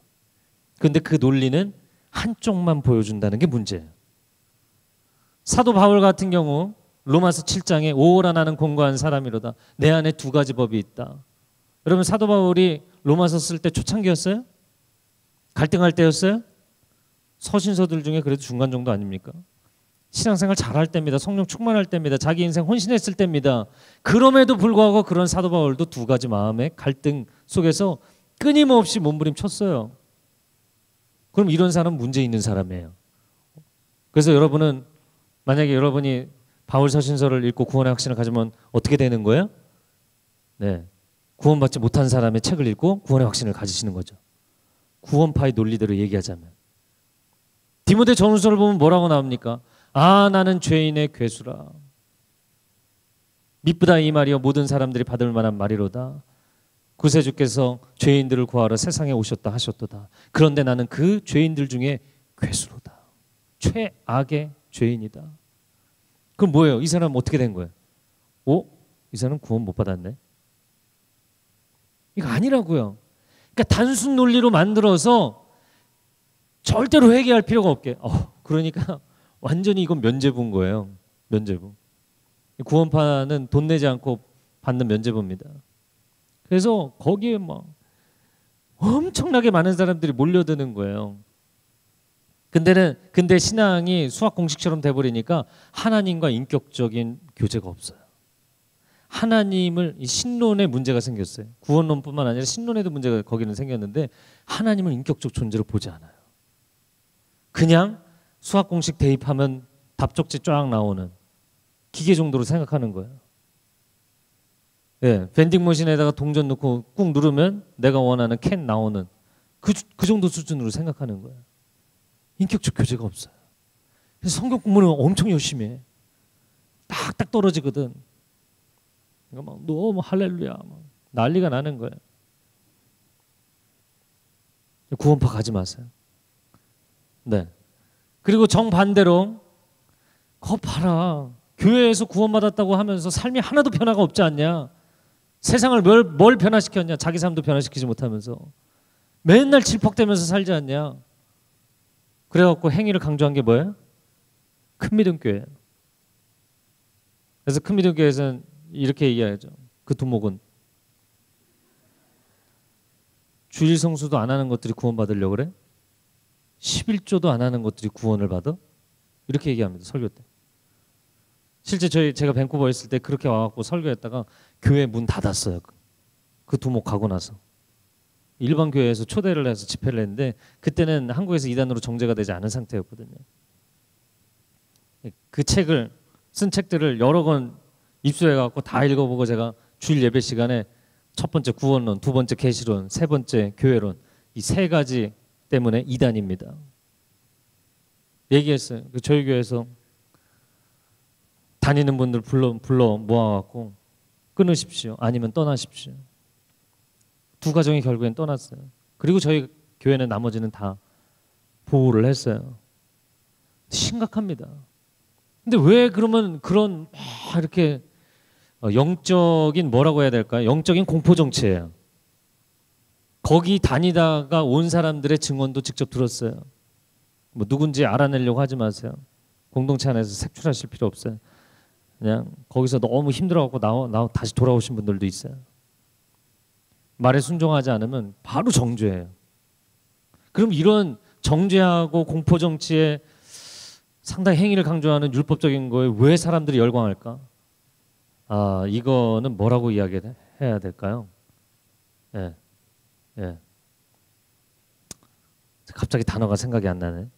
그런데 그 논리는 한쪽만 보여준다는 게 문제예요. 사도 바울 같은 경우 로마서 7장에 오호라 나는 공고한 사람이로다. 내 안에 두 가지 법이 있다. 여러분 사도 바울이 로마서 쓸 때 초창기였어요? 갈등할 때였어요? 서신서들 중에 그래도 중간 정도 아닙니까? 신앙생활 잘할 때입니다. 성령 충만할 때입니다. 자기 인생 헌신했을 때입니다. 그럼에도 불구하고 그런 사도 바울도 두 가지 마음의 갈등 속에서 끊임없이 몸부림쳤어요. 그럼 이런 사람은 문제 있는 사람이에요. 그래서 여러분은 만약에 여러분이 바울 서신서를 읽고 구원의 확신을 가지면 어떻게 되는 거예요? 네, 구원받지 못한 사람의 책을 읽고 구원의 확신을 가지시는 거죠. 구원파의 논리대로 얘기하자면. 디모데 전후서를 보면 뭐라고 나옵니까? 나는 죄인의 괴수라. 미쁘다 이 말이여 모든 사람들이 받을 만한 말이로다. 구세주께서 죄인들을 구하러 세상에 오셨다 하셨도다. 그런데 나는 그 죄인들 중에 괴수로다. 최악의 죄인이다. 그럼 뭐예요? 이 사람은 어떻게 된 거예요? 이 사람은 구원 못 받았네. 이거 아니라고요. 그러니까 단순 논리로 만들어서 절대로 회개할 필요가 없게. 그러니까 완전히 이건 면죄부인 거예요. 면죄부. 구원파는 돈 내지 않고 받는 면죄부입니다. 그래서 거기에 막 엄청나게 많은 사람들이 몰려드는 거예요. 근데 신앙이 수학 공식처럼 돼버리니까 하나님과 인격적인 교제가 없어요. 하나님을 신론에 문제가 생겼어요. 구원론뿐만 아니라 신론에도 문제가 거기는 생겼는데 하나님을 인격적 존재로 보지 않아요. 그냥 수학 공식 대입하면 답적지 쫙 나오는 기계 정도로 생각하는 거예요. 예, 밴딩 머신에다가 동전 넣고 꾹 누르면 내가 원하는 캔 나오는 그 정도 수준으로 생각하는 거예요. 인격적 교제가 없어요. 그래서 성경 공부는 엄청 열심히 해. 딱딱 떨어지거든. 그러니까 막 너무 할렐루야 막 난리가 나는 거예요. 구원파 가지 마세요. 네. 그리고 정반대로 거 봐라. 교회에서 구원받았다고 하면서 삶이 하나도 변화가 없지 않냐. 세상을 뭘 변화시켰냐. 자기 삶도 변화시키지 못하면서 맨날 질퍽대면서 살지 않냐. 그래갖고 행위를 강조한 게 뭐예요? 큰믿음교회예요. 그래서 큰믿음교회에서는 이렇게 얘기하죠. 그 두목은 주일 성수도 안 하는 것들이 구원받으려고 그래? 11조도 안 하는 것들이 구원을 받아? 이렇게 얘기합니다. 설교 때. 실제 제가 밴쿠버에 있을 때 그렇게 와갖고 설교했다가 교회 문 닫았어요. 그 두목 가고 나서. 일반 교회에서 초대를 해서 집회를 했는데 그때는 한국에서 이단으로 정제가 되지 않은 상태였거든요. 그 책을 쓴 책들을 여러 권 입수해갖고 다 읽어보고 제가 주일 예배 시간에 첫 번째 구원론, 두 번째 계시론, 세 번째 교회론 이 세 가지 때문에 이단입니다. 얘기했어요. 저희 교회에서 다니는 분들 불러 모아갖고 끊으십시오. 아니면 떠나십시오. 두 가정이 결국엔 떠났어요. 그리고 저희 교회는 나머지는 다 보호를 했어요. 심각합니다. 근데 왜 그러면 그런 이렇게 영적인 뭐라고 해야 될까요? 영적인 공포 정치예요. 거기 다니다가 온 사람들의 증언도 직접 들었어요. 뭐 누군지 알아내려고 하지 마세요. 공동체 안에서 색출하실 필요 없어요. 그냥 거기서 너무 힘들어갖고 다시 돌아오신 분들도 있어요. 말에 순종하지 않으면 바로 정죄예요. 그럼 이런 정죄하고 공포 정치에 상당히 행위를 강조하는 율법적인 거에 왜 사람들이 열광할까? 아, 이거는 뭐라고 이야기해야 될까요? 예, 예. 갑자기 단어가 생각이 안 나네.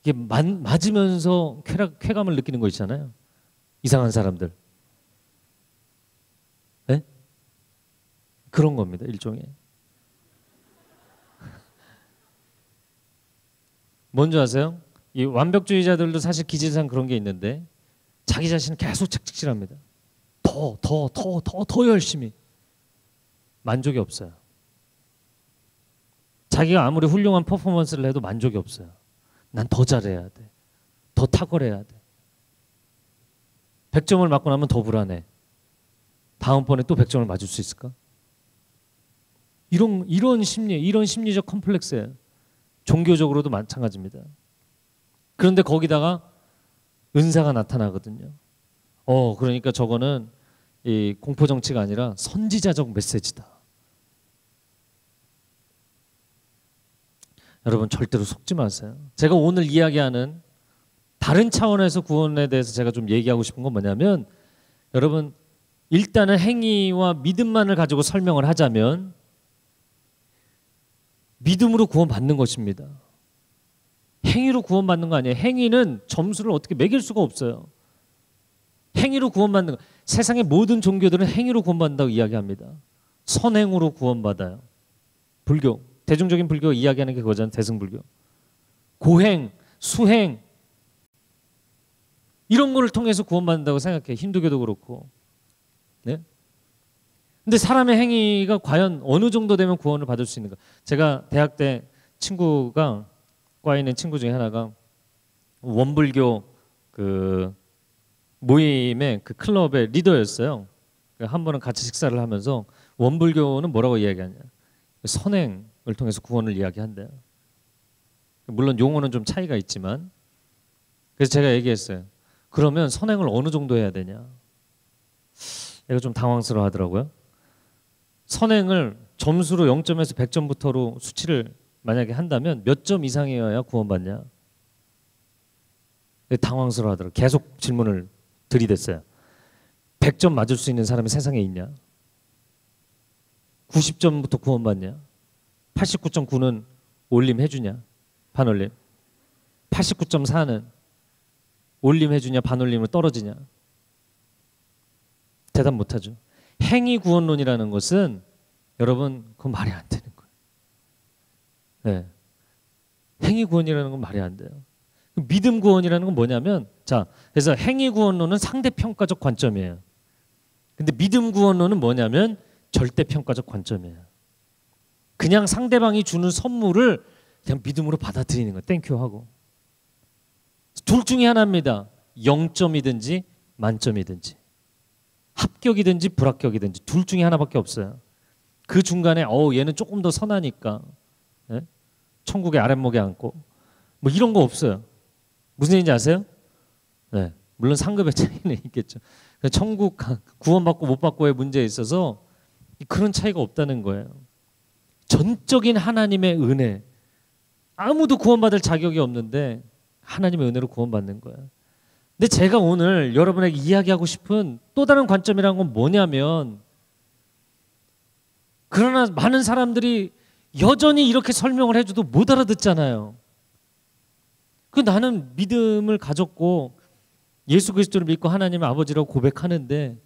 이게 맞으면서 쾌감을 느끼는 거 있잖아요. 이상한 사람들. 네? 그런 겁니다. 일종의. 뭔지 아세요? 이 완벽주의자들도 사실 기질상 그런 게 있는데 자기 자신을 계속 채찍질합니다. 더 열심히. 만족이 없어요. 자기가 아무리 훌륭한 퍼포먼스를 해도 만족이 없어요. 난 더 잘해야 돼. 더 탁월해야 돼. 100점을 맞고 나면 더 불안해. 다음번에 또 100점을 맞을 수 있을까? 이런 심리적 컴플렉스예요. 종교적으로도 마찬가지입니다. 그런데 거기다가 은사가 나타나거든요. 그러니까 저거는 이 공포 정치가 아니라 선지자적 메시지다. 여러분 절대로 속지 마세요. 제가 오늘 이야기하는 다른 차원에서 구원에 대해서 제가 좀 얘기하고 싶은 건 뭐냐면, 여러분 일단은 행위와 믿음만을 가지고 설명을 하자면 믿음으로 구원받는 것입니다. 행위로 구원받는 거 아니에요. 행위는 점수를 어떻게 매길 수가 없어요. 행위로 구원받는 거. 세상의 모든 종교들은 행위로 구원받는다고 이야기합니다. 선행으로 구원받아요. 불교, 대중적인 불교가 이야기하는 게 그거잖아요. 대승불교. 고행, 수행 이런 거를 통해서 구원받는다고 생각해요. 힌두교도 그렇고. 네? 근데 사람의 행위가 과연 어느 정도 되면 구원을 받을 수 있는가? 제가 대학 때 친구가, 과에 있는 친구 중에 하나가 원불교 그 모임의 그 클럽의 리더였어요. 한 번은 같이 식사를 하면서 원불교는 뭐라고 이야기하냐? 선행을 통해서 구원을 이야기한대요. 물론 용어는 좀 차이가 있지만, 그래서 제가 얘기했어요. 그러면 선행을 어느 정도 해야 되냐? 얘가 좀 당황스러워 하더라고요. 선행을 점수로 0점에서 100점부터로 수치를 만약에 한다면 몇 점 이상이어야 구원받냐? 당황스러워 하더라고요. 계속 질문을 들이댔어요. 100점 맞을 수 있는 사람이 세상에 있냐? 90점부터 구원받냐? 89.9는 올림 해주냐? 반올림? 89.4는 올림 해주냐? 반올림으로 떨어지냐? 대답 못하죠. 행위 구원론이라는 것은 여러분 그건 말이 안 되는 거예요. 네. 행위 구원이라는 건 말이 안 돼요. 믿음 구원이라는 건 뭐냐면, 자, 그래서 행위 구원론은 상대평가적 관점이에요. 근데 믿음 구원론은 뭐냐면 절대평가적 관점이에요. 그냥 상대방이 주는 선물을 그냥 믿음으로 받아들이는 거예요. 땡큐 하고. 둘 중에 하나입니다. 0점이든지 만점이든지, 합격이든지 불합격이든지 둘 중에 하나밖에 없어요. 그 중간에 얘는 조금 더 선하니까, 네? 천국의 아랫목에 앉고 뭐 이런 거 없어요. 무슨 얘기인지 아세요? 네. 물론 상급의 차이는 있겠죠. 천국 구원받고 못 받고의 문제에 있어서 그런 차이가 없다는 거예요. 전적인 하나님의 은혜, 아무도 구원받을 자격이 없는데 하나님의 은혜로 구원받는 거예요. 근데 제가 오늘 여러분에게 이야기하고 싶은 또 다른 관점이란 건 뭐냐면, 그러나 많은 사람들이 여전히 이렇게 설명을 해줘도 못 알아듣잖아요. 나는 믿음을 가졌고 예수 그리스도를 믿고 하나님의 아버지라고 고백하는데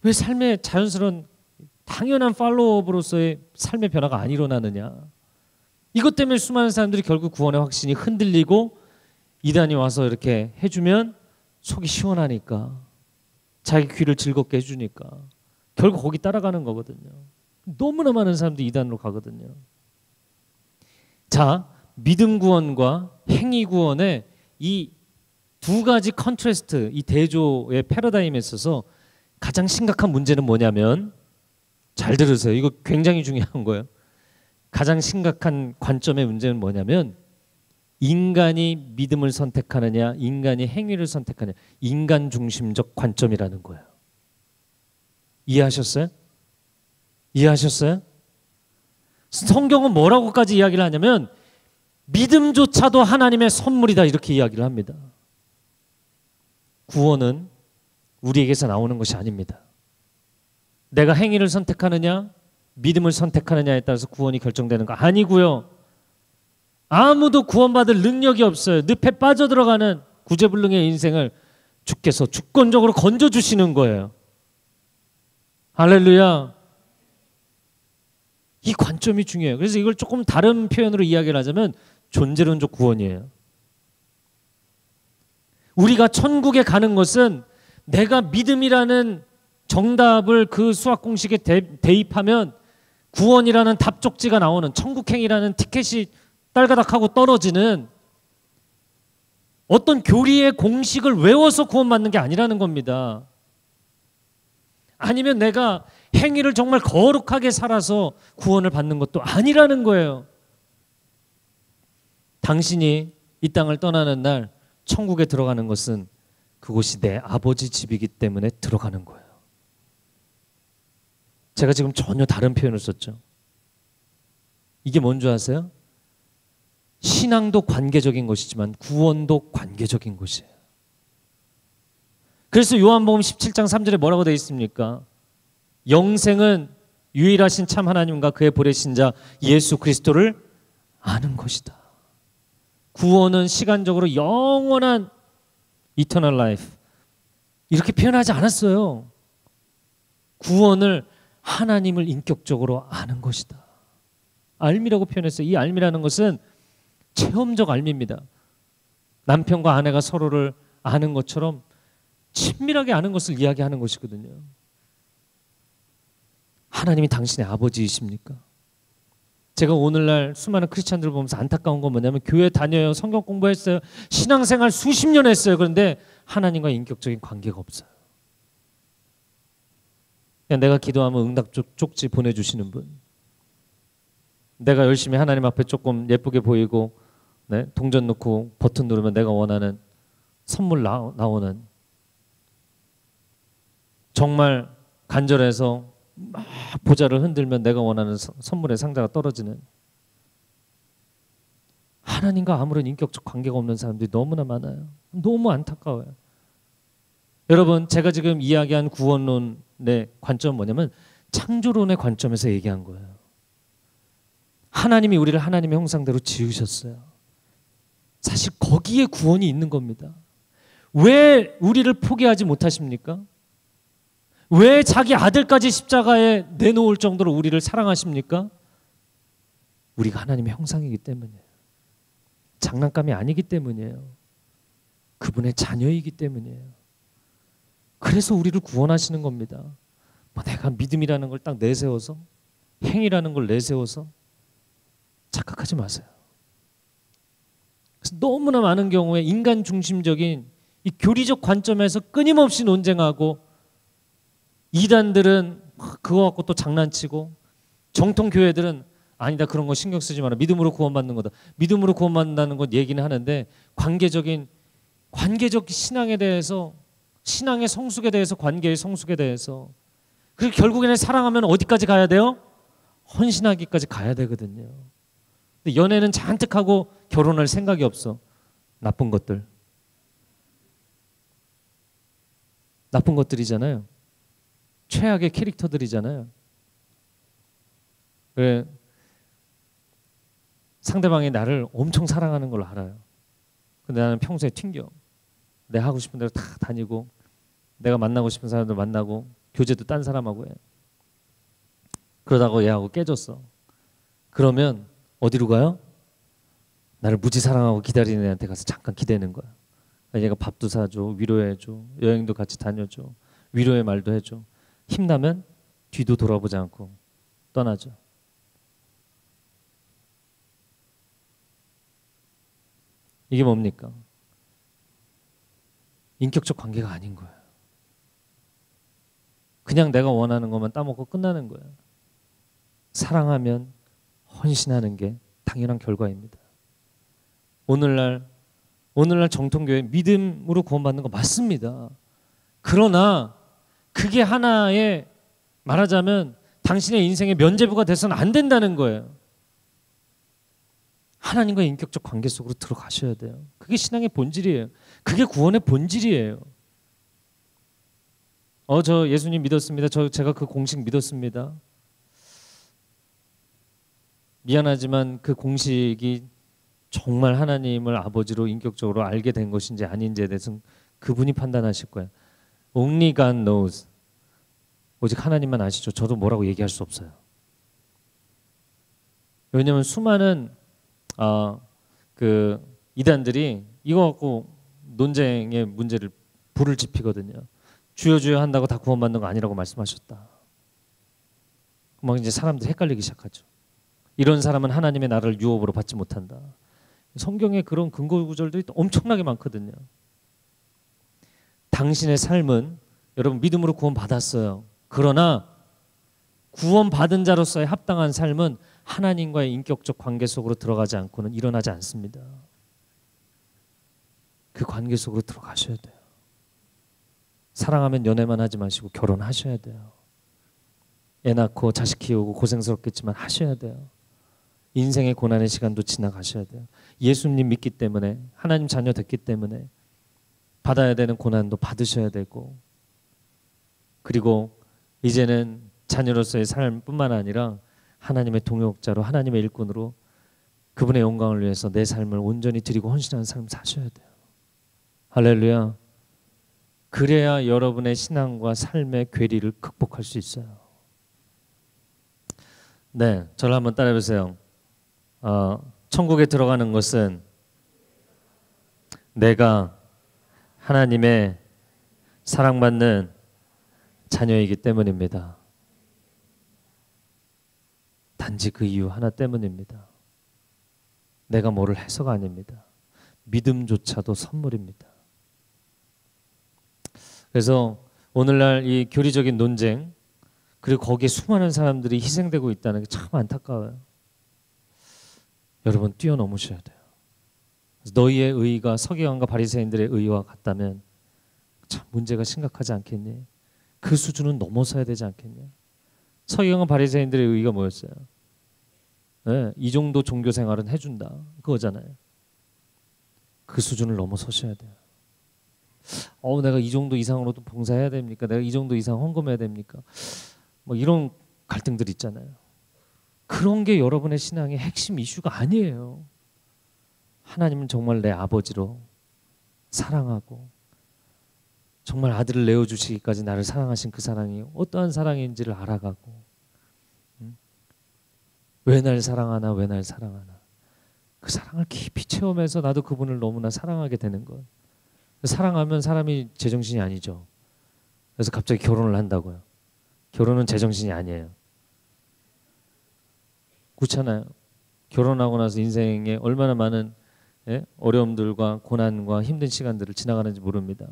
왜 삶의 자연스러운 당연한 팔로워업으로서의 삶의 변화가 안 일어나느냐. 이것 때문에 수많은 사람들이 결국 구원의 확신이 흔들리고, 이단이 와서 이렇게 해주면 속이 시원하니까, 자기 귀를 즐겁게 해주니까 결국 거기 따라가는 거거든요. 너무나 많은 사람들이 이단으로 가거든요. 자, 믿음 구원과 행위 구원의 이 두 가지 컨트레스트, 이 대조의 패러다임에 있어서 가장 심각한 문제는 뭐냐면, 잘 들으세요. 이거 굉장히 중요한 거예요. 가장 심각한 관점의 문제는 뭐냐면 인간이 믿음을 선택하느냐 인간이 행위를 선택하느냐 인간 중심적 관점이라는 거예요. 이해하셨어요? 이해하셨어요? 성경은 뭐라고까지 이야기를 하냐면 믿음조차도 하나님의 선물이다 이렇게 이야기를 합니다. 구원은 우리에게서 나오는 것이 아닙니다. 내가 행위를 선택하느냐 믿음을 선택하느냐에 따라서 구원이 결정되는 거 아니고요. 아무도 구원받을 능력이 없어요. 늪에 빠져들어가는 구제불능의 인생을 주께서 주권적으로 건져주시는 거예요. 할렐루야. 이 관점이 중요해요. 그래서 이걸 조금 다른 표현으로 이야기를 하자면 존재론적 구원이에요. 우리가 천국에 가는 것은 내가 믿음이라는 정답을 그 수학 공식에 대입하면 구원이라는 답쪽지가 나오는 천국행이라는 티켓이 딸가닥하고 떨어지는 어떤 교리의 공식을 외워서 구원받는 게 아니라는 겁니다. 아니면 내가 행위를 정말 거룩하게 살아서 구원을 받는 것도 아니라는 거예요. 당신이 이 땅을 떠나는 날 천국에 들어가는 것은 그곳이 내 아버지 집이기 때문에 들어가는 거예요. 제가 지금 전혀 다른 표현을 썼죠. 이게 뭔 줄 아세요? 신앙도 관계적인 것이지만 구원도 관계적인 것이에요. 그래서 요한복음 17장 3절에 뭐라고 되어 있습니까? 영생은 유일하신 참 하나님과 그의 보내신 자 예수 그리스도를 아는 것이다. 구원은 시간적으로 영원한 eternal life 이렇게 표현하지 않았어요. 구원을 하나님을 인격적으로 아는 것이다. 알미라고 표현했어요. 이 알미라는 것은 체험적 알미입니다. 남편과 아내가 서로를 아는 것처럼 친밀하게 아는 것을 이야기하는 것이거든요. 하나님이 당신의 아버지이십니까? 제가 오늘날 수많은 크리스찬들을 보면서 안타까운 건 뭐냐면 교회 다녀요. 성경 공부했어요. 신앙생활 수십 년 했어요. 그런데 하나님과 인격적인 관계가 없어요. 그냥 내가 기도하면 응답 쪽지 보내주시는 분. 내가 열심히 하나님 앞에 조금 예쁘게 보이고 네? 동전 넣고 버튼 누르면 내가 원하는 선물 나오는 정말 간절해서 막 보좌를 흔들면 내가 원하는 선물의 상자가 떨어지는 하나님과 아무런 인격적 관계가 없는 사람들이 너무나 많아요. 너무 안타까워요. 여러분 제가 지금 이야기한 구원론의 관점은 뭐냐면 창조론의 관점에서 얘기한 거예요. 하나님이 우리를 하나님의 형상대로 지으셨어요. 사실 거기에 구원이 있는 겁니다. 왜 우리를 포기하지 못하십니까? 왜 자기 아들까지 십자가에 내놓을 정도로 우리를 사랑하십니까? 우리가 하나님의 형상이기 때문이에요. 장난감이 아니기 때문이에요. 그분의 자녀이기 때문이에요. 그래서 우리를 구원하시는 겁니다. 뭐 내가 믿음이라는 걸 딱 내세워서 행위라는 걸 내세워서 착각하지 마세요. 그래서 너무나 많은 경우에 인간 중심적인 이 교리적 관점에서 끊임없이 논쟁하고 이단들은 그거 갖고 또 장난치고 정통 교회들은 아니다 그런 거 신경 쓰지 마라 믿음으로 구원받는 거다 믿음으로 구원받는다는 것 얘기는 하는데 관계적 신앙에 대해서 신앙의 성숙에 대해서 관계의 성숙에 대해서 그리고 결국에는 사랑하면 어디까지 가야 돼요? 헌신하기까지 가야 되거든요. 근데 연애는 잔뜩 하고 결혼할 생각이 없어. 나쁜 것들이잖아요. 최악의 캐릭터들이잖아요. 왜 상대방이 나를 엄청 사랑하는 걸 알아요. 근데 나는 평소에 튕겨. 내가 하고 싶은 대로 다 다니고 내가 만나고 싶은 사람들 만나고 교제도 딴 사람하고 해. 그러다가 얘하고 깨졌어. 그러면 어디로 가요? 나를 무지 사랑하고 기다리는 애한테 가서 잠깐 기대는 거야. 얘가 밥도 사줘, 위로해줘, 여행도 같이 다녀줘, 위로의 말도 해줘. 힘나면 뒤도 돌아보지 않고 떠나죠. 이게 뭡니까? 인격적 관계가 아닌 거예요. 그냥 내가 원하는 것만 따먹고 끝나는 거예요. 사랑하면 헌신하는 게 당연한 결과입니다. 오늘날 정통교회 믿음으로 구원받는 거 맞습니다. 그러나 그게 하나의 말하자면 당신의 인생의 면죄부가 돼서는 안 된다는 거예요. 하나님과 인격적 관계 속으로 들어가셔야 돼요. 그게 신앙의 본질이에요. 그게 구원의 본질이에요. 저 예수님 믿었습니다. 제가 그 공식 믿었습니다. 미안하지만 그 공식이 정말 하나님을 아버지로 인격적으로 알게 된 것인지 아닌지에 대해서는 그분이 판단하실 거예요. Only God knows. 오직 하나님만 아시죠. 저도 뭐라고 얘기할 수 없어요. 왜냐하면 수많은 그 이단들이 이거 갖고 논쟁의 문제를 불을 지피거든요. 주여 주여 한다고 다 구원받는 거 아니라고 말씀하셨다. 막 이제 사람들이 헷갈리기 시작하죠. 이런 사람은 하나님의 나라를 유업으로 받지 못한다. 성경에 그런 근거 구절들이 엄청나게 많거든요. 당신의 삶은 여러분 믿음으로 구원받았어요. 그러나 구원받은 자로서의 합당한 삶은 하나님과의 인격적 관계 속으로 들어가지 않고는 일어나지 않습니다. 그 관계 속으로 들어가셔야 돼요. 사랑하면 연애만 하지 마시고 결혼하셔야 돼요. 애 낳고 자식 키우고 고생스럽겠지만 하셔야 돼요. 인생의 고난의 시간도 지나가셔야 돼요. 예수님 믿기 때문에 하나님 자녀 됐기 때문에 받아야 되는 고난도 받으셔야 되고 그리고 이제는 자녀로서의 삶뿐만 아니라 하나님의 동역자로 하나님의 일꾼으로 그분의 영광을 위해서 내 삶을 온전히 드리고 헌신하는 삶을 사셔야 돼요. 할렐루야. 그래야 여러분의 신앙과 삶의 괴리를 극복할 수 있어요. 네, 저를 한번 따라해 보세요. 천국에 들어가는 것은 내가 하나님의 사랑받는 자녀이기 때문입니다. 단지 그 이유 하나 때문입니다. 내가 뭐를 해서가 아닙니다. 믿음조차도 선물입니다. 그래서 오늘날 이 교리적인 논쟁 그리고 거기에 수많은 사람들이 희생되고 있다는 게 참 안타까워요. 여러분 뛰어넘으셔야 돼요. 너희의 의의가 서기관과 바리새인들의 의의와 같다면 참 문제가 심각하지 않겠니? 그 수준은 넘어서야 되지 않겠냐? 서기관과 바리새인들의 의의가 뭐였어요? 네, 이 정도 종교 생활은 해준다 그거잖아요. 그 수준을 넘어서셔야 돼요. 내가 이 정도 이상으로도 봉사해야 됩니까? 내가 이 정도 이상 헌금해야 됩니까? 뭐 이런 갈등들 있잖아요. 그런 게 여러분의 신앙의 핵심 이슈가 아니에요. 하나님은 정말 내 아버지로 사랑하고 정말 아들을 내어주시기까지 나를 사랑하신 그 사랑이 어떠한 사랑인지를 알아가고 왜 날 사랑하나 왜 날 사랑하나 그 사랑을 깊이 체험해서 나도 그분을 너무나 사랑하게 되는 것. 사랑하면 사람이 제정신이 아니죠. 그래서 갑자기 결혼을 한다고요. 결혼은 제정신이 아니에요. 그렇잖아요. 결혼하고 나서 인생에 얼마나 많은 어려움들과 고난과 힘든 시간들을 지나가는지 모릅니다.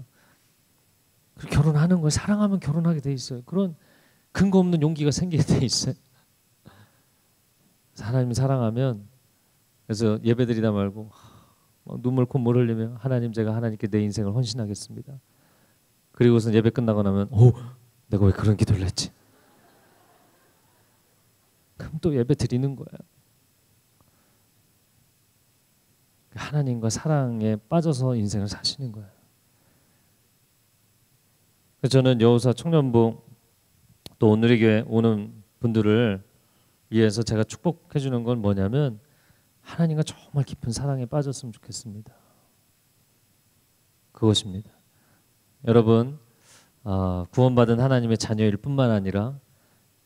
결혼하는 걸 사랑하면 결혼하게 돼 있어요. 그런 근거 없는 용기가 생기게 돼 있어요. 하나님 사랑하면 그래서 예배드리다 말고 눈물 콧물 흘리며 하나님 제가 하나님께 내 인생을 헌신하겠습니다. 그리고선 예배 끝나고 나면 내가 왜 그런 기도를 했지? 그럼 또 예배 드리는 거예요. 하나님과 사랑에 빠져서 인생을 사시는 거예요. 저는 여호사 청년부 또 오늘의 교회 오는 분들을 위해서 제가 축복해 주는 건 뭐냐면 하나님과 정말 깊은 사랑에 빠졌으면 좋겠습니다. 그것입니다. 여러분 구원받은 하나님의 자녀일 뿐만 아니라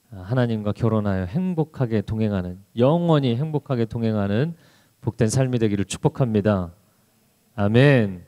하나님과 결혼하여 행복하게 동행하는 영원히 행복하게 동행하는 복된 삶이 되기를 축복합니다. 아멘.